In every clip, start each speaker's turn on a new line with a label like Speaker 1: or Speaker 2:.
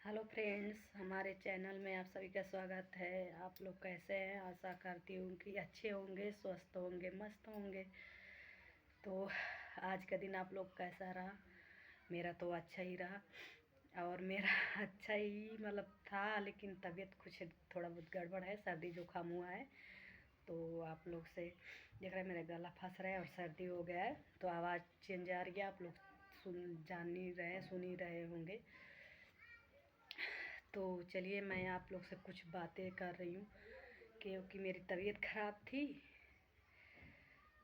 Speaker 1: Hello friends, हमारे channel में आप सभी का स्वागत है। आप लोग कैसे हैं? आशा करती हूँ कि अच्छे होंगे, स्वस्थ होंगे, मस्त होंगे। तो आज का दिन आप लोग कैसा रहा? मेरा तो अच्छा ही रहा। और मेरा अच्छा ही मतलब था, लेकिन तबीयत कुछ थोड़ा बहुत गड़बड़ है, सर्दी जुकाम हुआ है। तो आप लोग से देख रहे हैं मेरा गला फंस रहा है और सर्दी हो गया है, तो आवाज़ चेंज आ रही है। आप लोग जान ही रहे, सुन ही रहे होंगे। तो चलिए, मैं आप लोग से कुछ बातें कर रही हूँ क्योंकि मेरी तबीयत ख़राब थी।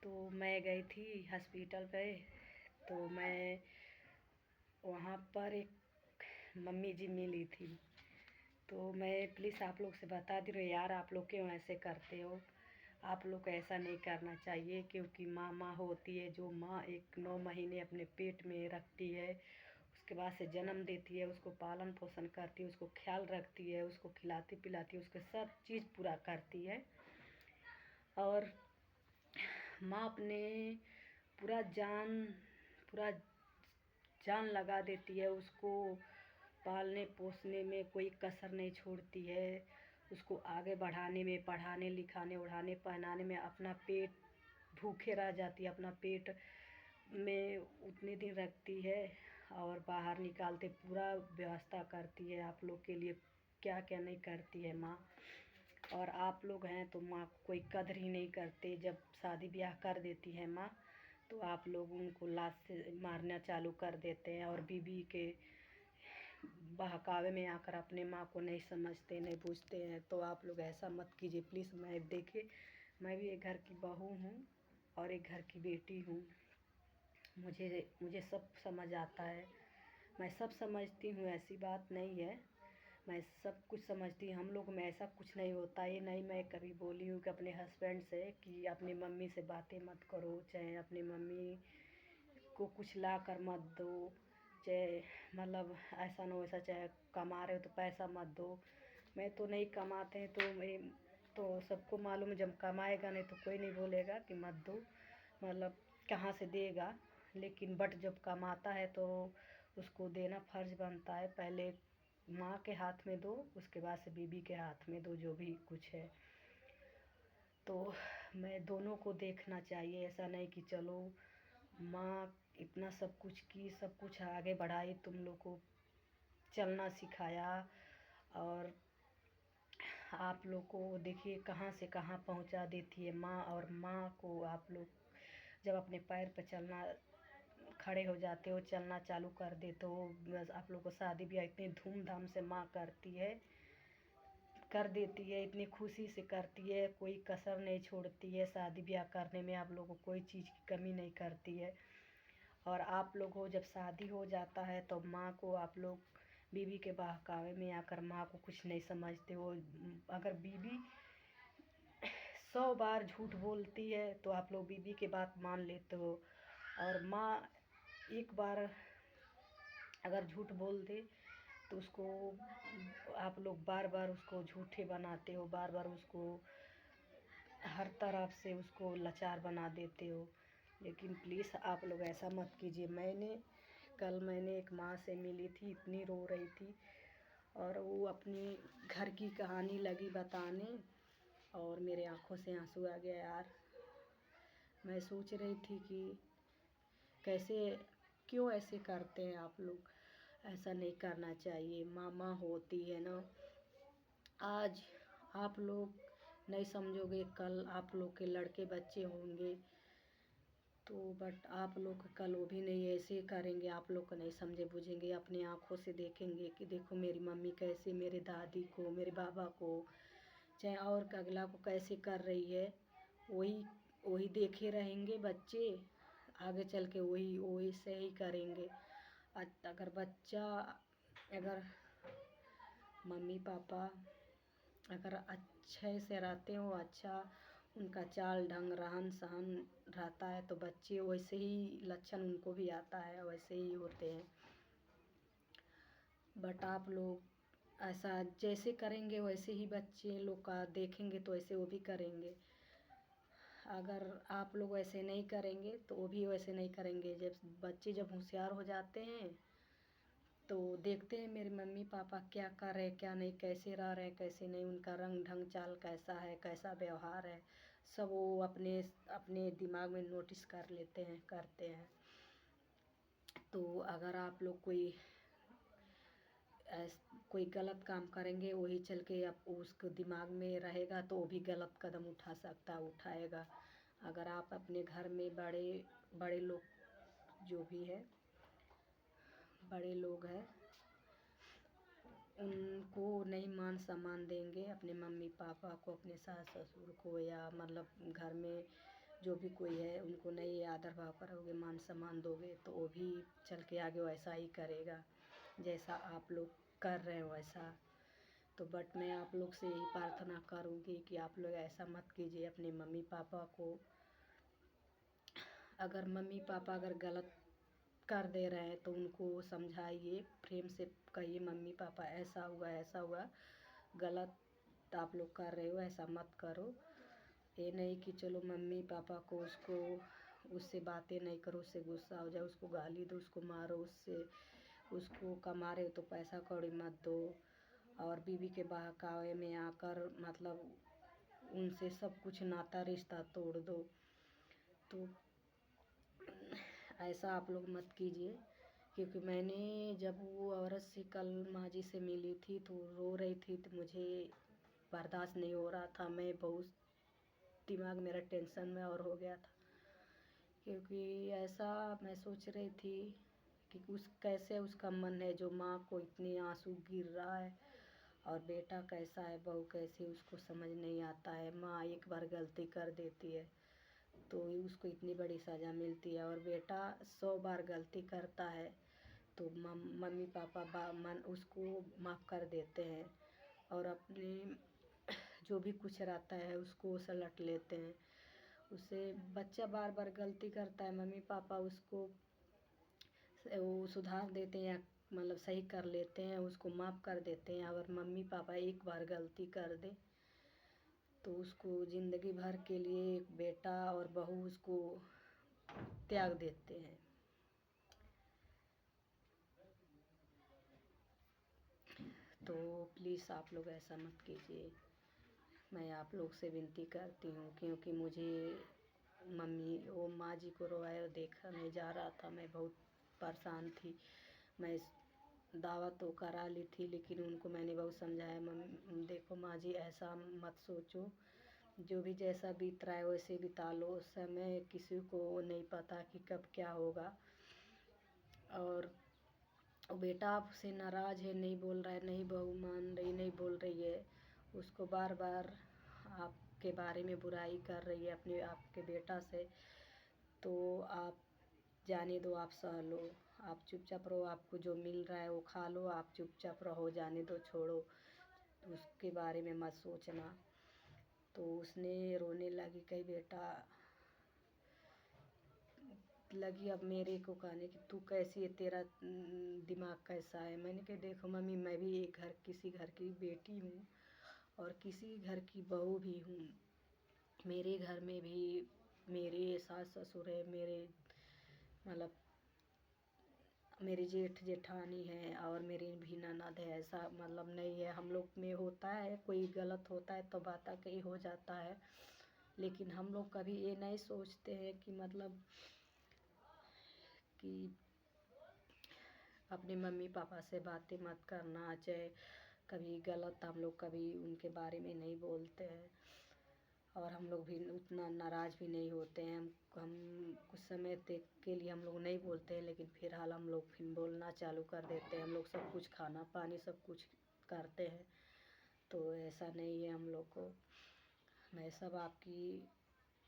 Speaker 1: तो मैं गई थी हॉस्पिटल पे। तो मैं वहाँ पर एक मम्मी जी मिली थी। तो मैं प्लीज़ आप लोग से बता दे रही हूँ यार, आप लोग क्यों ऐसे करते हो? आप लोग को ऐसा नहीं करना चाहिए, क्योंकि माँ माँ होती है। जो माँ एक 9 महीने अपने पेट में रखती है, उसके बाद से जन्म देती है, उसको पालन पोषण करती है, उसको ख्याल रखती है, उसको खिलाती पिलाती है, उसके सब चीज़ पूरा करती है। और माँ अपने पूरा पूरा जान लगा देती है, उसको पालने पोसने में कोई कसर नहीं छोड़ती है। उसको आगे बढ़ाने में, पढ़ाने लिखाने, ओढ़ाने पहनाने में अपना पेट भूखे रह जाती है, अपना पेट में उतने दिन रखती है और बाहर निकालते पूरा व्यवस्था करती है। आप लोग के लिए क्या क्या नहीं करती है माँ। और आप लोग हैं तो माँ को कोई कदर ही नहीं करते। जब शादी ब्याह कर देती है माँ, तो आप लोग उनको लात से मारना चालू कर देते हैं और बीवी के बहकावे में आकर अपने माँ को नहीं समझते, नहीं पूछते हैं। तो आप लोग ऐसा मत कीजिए प्लीज़। मैं देखिए, मैं भी एक घर की बहू हूँ और एक घर की बेटी हूँ। मुझे मुझे सब समझ आता है, मैं सब समझती हूँ, ऐसी बात नहीं है। मैं सब कुछ समझती हूँ। हम लोग में ऐसा कुछ नहीं होता। ये नहीं मैं कभी बोली हूँ कि अपने हस्बैंड से कि अपनी मम्मी से बातें मत करो, चाहे अपनी मम्मी को कुछ ला कर मत दो, चाहे मतलब ऐसा ना वैसा, चाहे कमा रहे हो तो पैसा मत दो। मैं तो नहीं कमाते हैं, तो मैं तो सबको मालूम है, जब कमाएगा नहीं तो कोई नहीं बोलेगा कि मत दो, मतलब कहाँ से देगा। लेकिन बट जब कमाता है तो उसको देना फ़र्ज़ बनता है। पहले माँ के हाथ में दो, उसके बाद से बीबी के हाथ में दो, जो भी कुछ है। तो मैं दोनों को देखना चाहिए। ऐसा नहीं कि चलो माँ इतना सब कुछ की, सब कुछ आगे बढ़ाई, तुम लोग को चलना सिखाया, और आप लोग को देखिए कहाँ से कहाँ पहुँचा देती है माँ। और माँ को आप लोग जब अपने पैर पर चलना खड़े हो जाते हो, चलना चालू कर देते हो, बस आप लोग को शादी ब्याह इतनी धूमधाम से माँ करती है, कर देती है, इतनी खुशी से करती है, कोई कसर नहीं छोड़ती है। शादी ब्याह करने में आप लोगों को कोई चीज़ की कमी नहीं करती है। और आप लोग को जब शादी हो जाता है तो माँ को आप लोग बीवी के बहकावे में आकर माँ को कुछ नहीं समझते हो। अगर बीवी 100 बार झूठ बोलती है तो आप लोग बीवी की बात मान लेते हो। और माँ एक बार अगर झूठ बोल दे तो उसको आप लोग बार बार उसको झूठे बनाते हो, बार बार उसको हर तरफ से उसको लाचार बना देते हो। लेकिन प्लीज़ आप लोग ऐसा मत कीजिए। मैंने एक माँ से मिली थी, इतनी रो रही थी, और वो अपनी घर की कहानी लगी बताने, और मेरे आँखों से आंसू आ गया यार। मैं सोच रही थी कि कैसे, क्यों ऐसे करते हैं आप लोग? ऐसा नहीं करना चाहिए। माँ माँ होती है ना। आज आप लोग नहीं समझोगे, कल आप लोग के लड़के बच्चे होंगे तो बट आप लोग कल वो भी नहीं ऐसे करेंगे। आप लोग को नहीं समझे बुझेंगे, अपने आँखों से देखेंगे कि देखो मेरी मम्मी कैसे मेरे दादी को, मेरे बाबा को, चाहे और अगला को कैसे कर रही है। वही वही देखे रहेंगे बच्चे, आगे चल के वही वही से ही करेंगे। अगर बच्चा, अगर मम्मी पापा अगर अच्छे से रहते हो, अच्छा उनका चाल ढंग रहन सहन रहता है, तो बच्चे वैसे ही लक्षण उनको भी आता है, वैसे ही होते हैं। बट आप लोग ऐसा जैसे करेंगे वैसे ही बच्चे लोग का देखेंगे, तो ऐसे वो भी करेंगे। अगर आप लोग वैसे नहीं करेंगे तो वो भी वैसे नहीं करेंगे। जब बच्चे जब होशियार हो जाते हैं तो देखते हैं मेरे मम्मी पापा क्या कर रहे हैं क्या नहीं, कैसे रह रहे हैं कैसे नहीं, उनका रंग ढंग चाल कैसा है, कैसा व्यवहार है, सब वो अपने अपने दिमाग में नोटिस कर लेते हैं, करते हैं। तो अगर आप लोग कोई गलत काम करेंगे, वही चल के आप उसको दिमाग में रहेगा तो वो भी गलत कदम उठा सकता है, उठाएगा। अगर आप अपने घर में बड़े बड़े लोग जो भी है, बड़े लोग हैं, उनको नहीं मान सम्मान देंगे, अपने मम्मी पापा को, अपने सास ससुर को, या मतलब घर में जो भी कोई है उनको नहीं आदर भाव करोगे, मान सम्मान दोगे, तो वो भी चल के आगे वैसा ही करेगा जैसा आप लोग कर रहे हो वैसा। तो बट मैं आप लोग से यही प्रार्थना करूँगी कि आप लोग ऐसा मत कीजिए अपने मम्मी पापा को। अगर मम्मी पापा अगर गलत कर दे रहे हैं तो उनको समझाइए, प्रेम से कहिए मम्मी पापा ऐसा हुआ, गलत आप लोग कर रहे हो, ऐसा मत करो। ये नहीं कि चलो मम्मी पापा को उससे बातें नहीं करो, उससे गुस्सा हो जाए, उसको गाली दो, उसको मारो, उसको कमा रहे हो तो पैसा कौड़ी मत दो, और बीवी के बहकावे में आकर मतलब उनसे सब कुछ नाता रिश्ता तोड़ दो। तो ऐसा आप लोग मत कीजिए। क्योंकि मैंने जब वो औरत से कल माँ जी से मिली थी तो रो रही थी, तो मुझे बर्दाश्त नहीं हो रहा था, मैं बहुत दिमाग मेरा टेंशन में और हो गया था। क्योंकि ऐसा मैं सोच रही थी कि कैसे उसका मन है जो माँ को इतने आंसू गिर रहा है, और बेटा कैसा है, बहू कैसी, उसको समझ नहीं आता है। माँ एक बार गलती कर देती है तो उसको इतनी बड़ी सज़ा मिलती है, और बेटा 100 बार गलती करता है तो मम्मी पापा मन उसको माफ़ कर देते हैं, और अपने जो भी कुछ रहता है उसको सलट लेते हैं। उसे बच्चा बार बार गलती करता है, मम्मी पापा उसको वो सुधार देते हैं, या मतलब सही कर लेते हैं, उसको माफ़ कर देते हैं। अगर मम्मी पापा एक बार गलती कर दे तो उसको ज़िंदगी भर के लिए बेटा और बहू उसको त्याग देते हैं। तो प्लीज़ आप लोग ऐसा मत कीजिए, मैं आप लोग से विनती करती हूँ। क्योंकि मुझे वो माँ जी को रोया देखने जा रहा था, मैं बहुत परेशान थी। मैं दावा तो करा ली थी, लेकिन उनको मैंने बहुत समझाया, देखो माँ जी ऐसा मत सोचो, जो भी जैसा बीत रहा है वैसे बिता लो, समय किसी को नहीं पता कि कब क्या होगा। और बेटा आपसे नाराज़ है, नहीं बोल रहा है, नहीं बहू मान रही, नहीं बोल रही है, उसको बार बार आपके बारे में बुराई कर रही है अपने आपके बेटा से, तो आप जाने दो, आप सह लो, आप चुपचाप रहो, आपको जो मिल रहा है वो खा लो, आप चुपचाप रहो, जाने दो, छोड़ो, उसके बारे में मत सोचना। तो उसने रोने लगी, कही बेटा लगी अब मेरे को कहने कि तू कैसी है, तेरा दिमाग कैसा है। मैंने कहा देखो मम्मी, मैं भी किसी घर की बेटी हूँ और किसी घर की बहू भी हूँ। मेरे घर में भी मेरे सास ससुर है, मेरे मतलब मेरी जेठ जेठानी है, और मेरी भी ननद है। ऐसा मतलब नहीं है, हम लोग में होता है, कोई गलत होता है तो बात कहीं हो जाता है, लेकिन हम लोग कभी ये नहीं सोचते हैं कि मतलब कि अपने मम्मी पापा से बातें मत करना, चाहे कभी गलत हम लोग कभी उनके बारे में नहीं बोलते हैं, और हम लोग भी उतना नाराज़ भी नहीं होते हैं। हम कुछ समय तक के लिए हम लोग नहीं बोलते हैं, लेकिन फिलहाल हम लोग फिर बोलना चालू कर देते हैं। हम लोग सब कुछ खाना पानी सब कुछ करते हैं, तो ऐसा नहीं है हम लोग को। मैं सब आपकी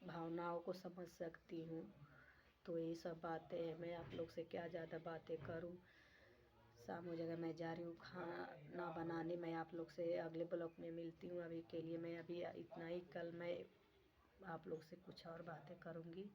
Speaker 1: भावनाओं को समझ सकती हूँ, तो यही सब बातें हैं। मैं आप लोग से क्या ज़्यादा बातें करूँ। शाम हो जाएगा, मैं जा रही हूँ खाना बनाने। मैं आप लोग से अगले ब्लॉग में मिलती हूँ। अभी के लिए मैं अभी इतना ही, कल मैं आप लोग से कुछ और बातें करूँगी।